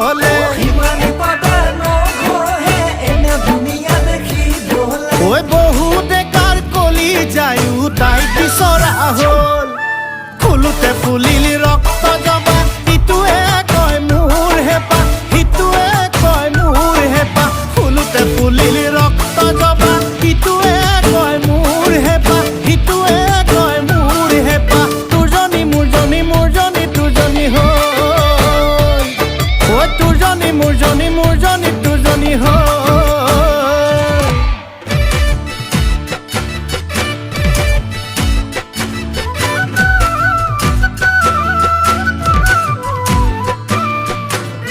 বলে ওই বহু ডেকাৰ কলি যায়ো তাই বিচৰা হ'ল ফুলোতে ফুলিল ৰক্ত জবা ইটোৱে কয় মোৰ হেঁপাহ সিটোৱে কয় মোৰ হেঁপাহ ফুলোতে ফুলিল ৰক্ত জবা ইটোৱে কয় মোৰ হেঁপাহ সিটোৱে কয় মোৰ হেঁপাহ তোৰজনী মোৰজনী মোৰজনী তোৰজনী হ'ল ঐ তোৰজনী মোৰজনী মোৰ